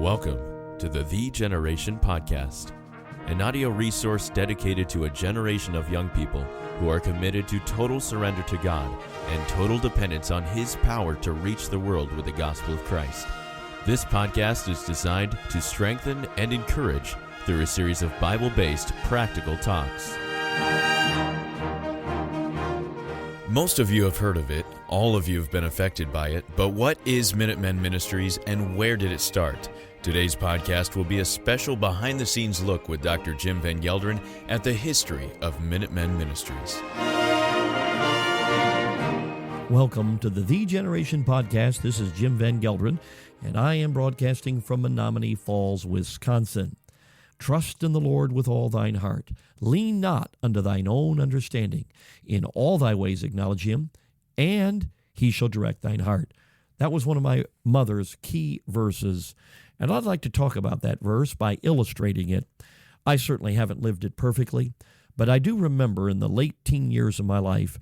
Welcome to the Generation Podcast, an audio resource dedicated to a generation of young people who are committed to total surrender to God and total dependence on His power to reach the world with the gospel of Christ. This podcast is designed to strengthen and encourage through a series of Bible-based practical talks. Most of you have heard of it, all of you have been affected by it, but what is Minutemen Ministries and where did it start? Today's podcast will be a special behind-the-scenes look with Dr. Jim Van Gelderen at the history of Minutemen Ministries. Welcome to the Generation Podcast. This is Jim Van Gelderen, and I am broadcasting from Menominee Falls, Wisconsin. Trust in the Lord with all thine heart. Lean not unto thine own understanding. In all thy ways acknowledge Him, and He shall direct thine heart. That was one of my mother's key verses, and I'd like to talk about that verse by illustrating it. I certainly haven't lived it perfectly, but I do remember in the late teen years of my life,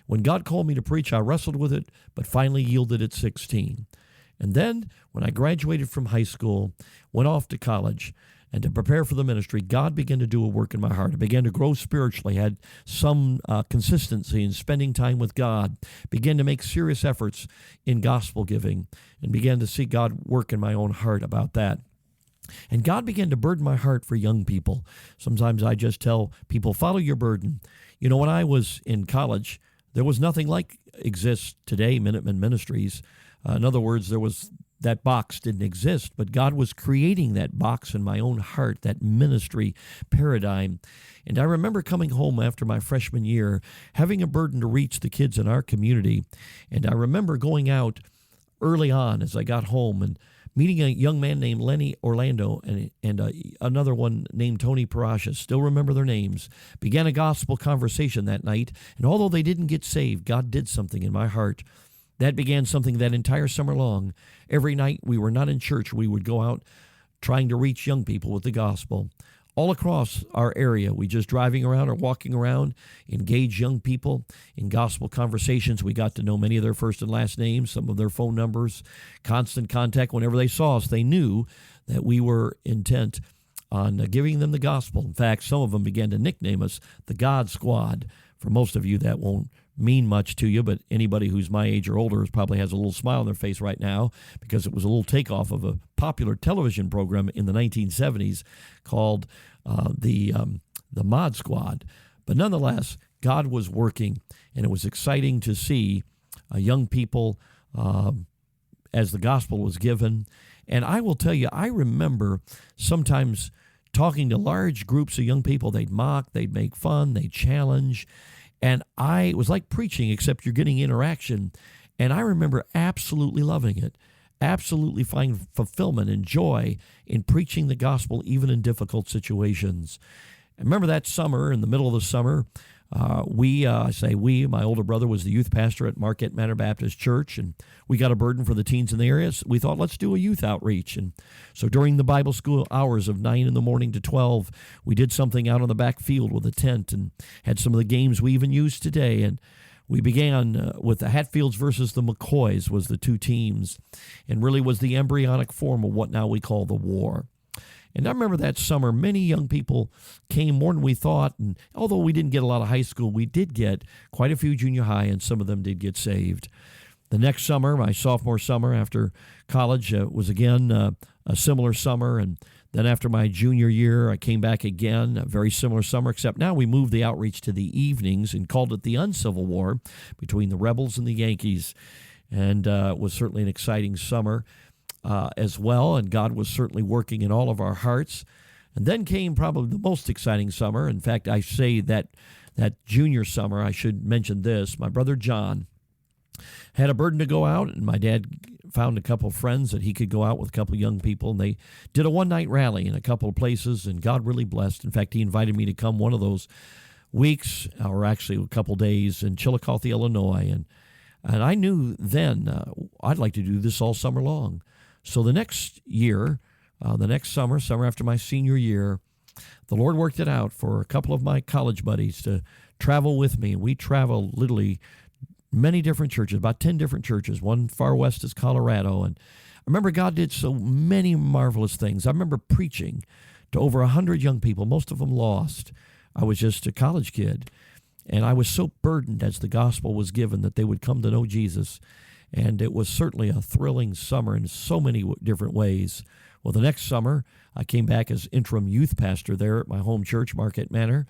when God called me to preach, I wrestled with it, but finally yielded at 16. And then, when I graduated from high school, went off to college, and to prepare for the ministry, God began to do a work in my heart. I began to grow spiritually, had some consistency in spending time with God, began to make serious efforts in gospel giving, and began to see God work in my own heart about that. And God began to burden my heart for young people. Sometimes I just tell people, follow your burden. You know, when I was in college, there was nothing like exists today, Minutemen Ministries. In other words, that box didn't exist, but God was creating that box in my own heart, that ministry paradigm. And I remember coming home after my freshman year, having a burden to reach the kids in our community. And I remember going out early on as I got home and meeting a young man named Lenny Orlando and another one named Tony Parashas. Still remember their names. Began a gospel conversation that night. And although they didn't get saved, God did something in my heart. That began something that entire summer long. Every night we were not in church, we would go out trying to reach young people with the gospel. All across our area, we just driving around or walking around, engage young people in gospel conversations. We got to know many of their first and last names, some of their phone numbers, constant contact. Whenever they saw us, they knew that we were intent on giving them the gospel. In fact, some of them began to nickname us the God Squad. For most of you, that won't mean much to you, but anybody who's my age or older probably has a little smile on their face right now because it was a little takeoff of a popular television program in the 1970s called the Mod Squad. But nonetheless, God was working, and it was exciting to see young people as the gospel was given. And I will tell you, I remember sometimes talking to large groups of young people. They'd mock, they'd make fun, they'd challenge. And it was like preaching, except you're getting interaction. And I remember absolutely loving it, absolutely finding fulfillment and joy in preaching the gospel, even in difficult situations. I remember that summer, in the middle of the summer, my older brother was the youth pastor at Marquette Manor Baptist Church, and we got a burden for the teens in the area. So we thought, let's do a youth outreach. And so during the Bible school hours of 9 in the morning to 12, we did something out on the back field with a tent and had some of the games we even use today. And we began with the Hatfields versus the McCoys was the two teams, and really was the embryonic form of what now we call the war. And I remember that summer, many young people came, more than we thought. And although we didn't get a lot of high school, we did get quite a few junior high, and some of them did get saved. The next summer, my sophomore summer after college, was again a similar summer. And then after my junior year, I came back again, a very similar summer, except now we moved the outreach to the evenings and called it the Uncivil War between the rebels and the Yankees. And it was certainly an exciting summer. As well, and God was certainly working in all of our hearts. And then came probably the most exciting summer. In fact, I say that junior summer, I should mention this. My brother John had a burden to go out, and my dad found a couple of friends that he could go out with a couple of young people, and they did a one-night rally in a couple of places, and God really blessed. In fact, he invited me to come one of those weeks, or actually a couple of days, in Chillicothe, Illinois. And I knew then I'd like to do this all summer long. So the next year, the next summer after my senior year, the Lord worked it out for a couple of my college buddies to travel with me. And we traveled literally many different churches, about 10 different churches. One far west is Colorado. And remember God did so many marvelous things. I remember preaching to over 100 young people, most of them lost. I was just a college kid, and I was so burdened as the gospel was given that they would come to know Jesus. And it was certainly a thrilling summer in so many different ways. Well, the next summer, I came back as interim youth pastor there at my home church, Marquette Manor,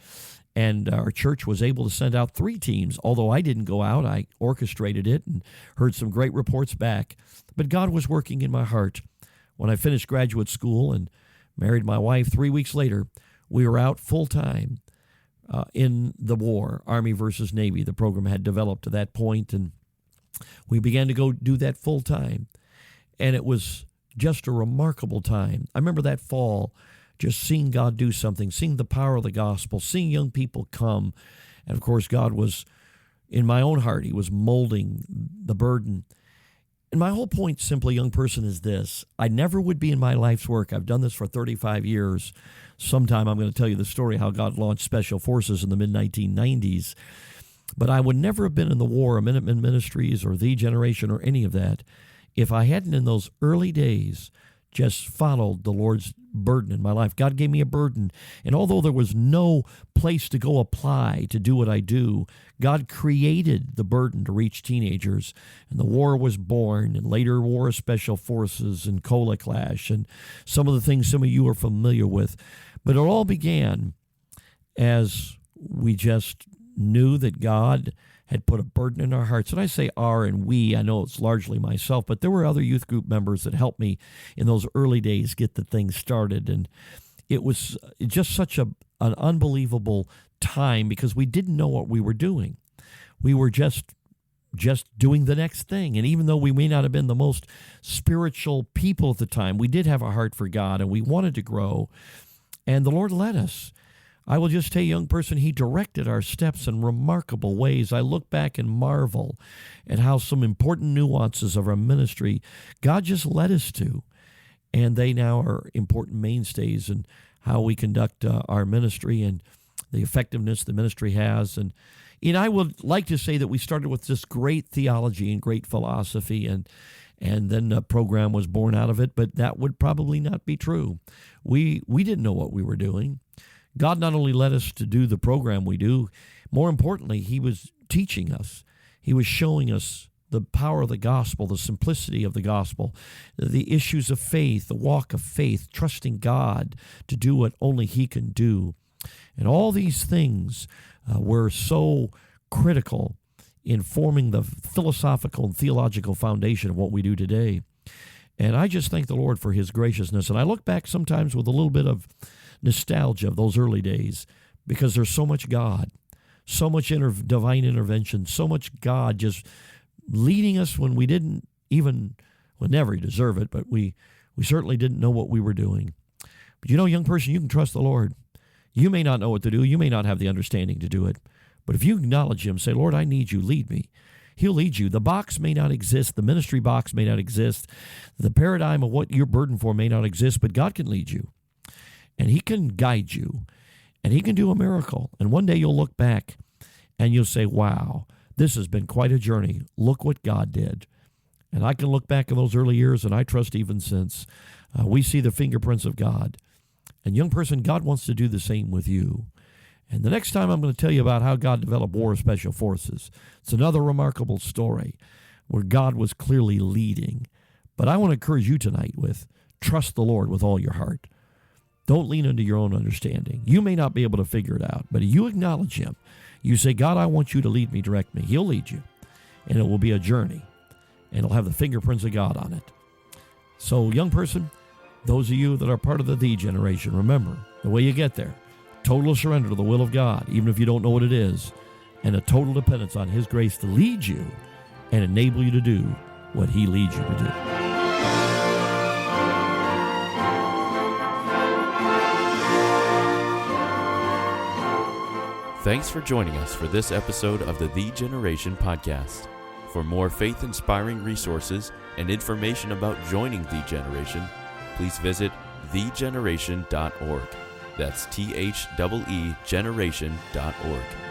and our church was able to send out 3 teams. Although I didn't go out, I orchestrated it and heard some great reports back. But God was working in my heart. When I finished graduate school and married my wife 3 weeks later, we were out full-time in the war, Army versus Navy. The program had developed to that point, and we began to go do that full-time. And it was just a remarkable time. I remember that fall, just seeing God do something, seeing the power of the gospel, seeing young people come. And, of course, God was, in my own heart, He was molding the burden. And my whole point, simply, young person, is this. I never would be in my life's work. I've done this for 35 years. Sometime I'm going to tell you the story how God launched Special Forces in the mid-1990s. But I would never have been in the war or Minutemen Ministries or The Generation or any of that if I hadn't in those early days just followed the Lord's burden in my life. God gave me a burden, and although there was no place to go apply to do what I do, God created the burden to reach teenagers, and the war was born, and later War of Special Forces and Cola Clash, and some of the things some of you are familiar with. But it all began as we just knew that God had put a burden in our hearts. And I say our and we, I know it's largely myself, but there were other youth group members that helped me in those early days get the thing started. And it was just such an unbelievable time because we didn't know what we were doing. We were just doing the next thing. And even though we may not have been the most spiritual people at the time, we did have a heart for God and we wanted to grow. And the Lord led us. I will just tell you, young person, He directed our steps in remarkable ways. I look back and marvel at how some important nuances of our ministry God just led us to. And they now are important mainstays in how we conduct our ministry and the effectiveness the ministry has. And I would like to say that we started with this great theology and great philosophy, and then a program was born out of it, but that would probably not be true. We didn't know what we were doing. God not only led us to do the program we do, more importantly, He was teaching us. He was showing us the power of the gospel, the simplicity of the gospel, the issues of faith, the walk of faith, trusting God to do what only He can do. And all these things were so critical in forming the philosophical and theological foundation of what we do today. And I just thank the Lord for His graciousness. And I look back sometimes with a little bit of nostalgia of those early days because there's so much God, so much divine intervention, so much God just leading us when we didn't even, would never deserve it, but we certainly didn't know what we were doing. But young person, you can trust the Lord. You may not know what to do. You may not have the understanding to do it. But if you acknowledge Him, say, Lord, I need you, lead me. He'll lead you. The box may not exist. The ministry box may not exist. The paradigm of what you're burdened for may not exist, but God can lead you. And He can guide you, and He can do a miracle. And one day you'll look back, and you'll say, wow, this has been quite a journey. Look what God did. And I can look back in those early years, and I trust even since, we see the fingerprints of God. And young person, God wants to do the same with you. And the next time I'm going to tell you about how God developed War of Special Forces. It's another remarkable story where God was clearly leading. But I want to encourage you tonight with trust the Lord with all your heart. Don't lean into your own understanding. You may not be able to figure it out, but you acknowledge Him. You say, God, I want you to lead me, direct me. He'll lead you, and it will be a journey, and it'll have the fingerprints of God on it. So, young person, those of you that are part of the generation, remember, the way you get there, total surrender to the will of God, even if you don't know what it is, and a total dependence on His grace to lead you and enable you to do what He leads you to do. Thanks for joining us for this episode of the Generation podcast. For more faith-inspiring resources and information about joining The Generation, please visit thegeneration.org. That's THEE generation.org.